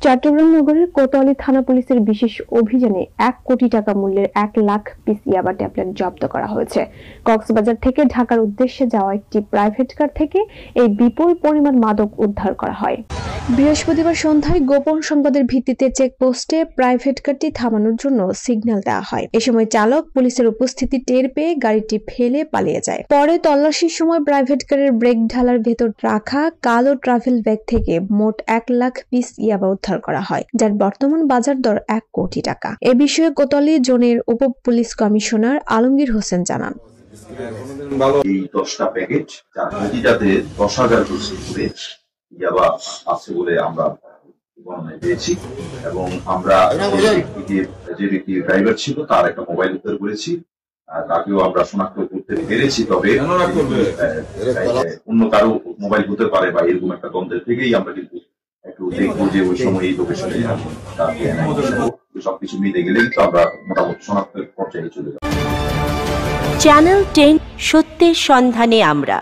চট্টগ্রাম নগরের কোতোয়ালি থানা পুলিশের বিশেষ অভিযানে 1 কোটি টাকা মূল্যের 1 লাখ পিস ইয়াবা ট্যাবলেট জব্দ করা হয়েছে। কক্সবাজার থেকে ঢাকার উদ্দেশ্যে যাওয়া একটি প্রাইভেট কার থেকে এই বিপুল পরিমাণ মাদক উদ্ধার করা হয়। বৃহস্পতিবার সন্ধ্যায় গোপন সংবাদের ভিত্তিতে চেকপোস্টে প্রাইভেট কারটি থামানোর জন্য সিগন্যাল দেওয়া হয়। এ সময় চালক পুলিশের উপস্থিতি টের পেয়ে গাড়িটি ফেলে পালিয়ে যায়। পরে তল্লাশির সময় প্রাইভেট কারের ব্রেক ঢালার ভেতর রাখা কালো ট্রাভেল ব্যাগ থেকে মোট 1 লাখ পিস ইয়াবা উদ্ধার করা হয়, যার বর্তমান বাজার দর 1 কোটি টাকা। এ বিষয়ে কোতোয়ালি জোনের উপ পুলিশ কমিশনার আলমগীর হোসেন জানান, এই 10টা প্যাকেট যার প্রতিটাতে 10,000 করে ইয়াবা আছে বলে আমরা গণনায় পেয়েছি এবং আমরা যে ব্যক্তি ড্রাইভার ছিল তার একটা মোবাইল উদ্ধার করেছি। তাকেও আমরা শনাক্ত করতে পেরেছি, তবে অন্য কারো মোবাইল হতে পারে বা এরকম একটা দ্বন্দ্বের থেকেই আমরা কিন্তু একটু দেখবো যে ওই সময় এই লোকেশনে সবকিছু মিলে গেলে কিন্তু আমরা মোটামুটি শনাক্তের পর্যায়ে চলে যাবো। চ্যানেল 10 সত্যের সন্ধানে আমরা।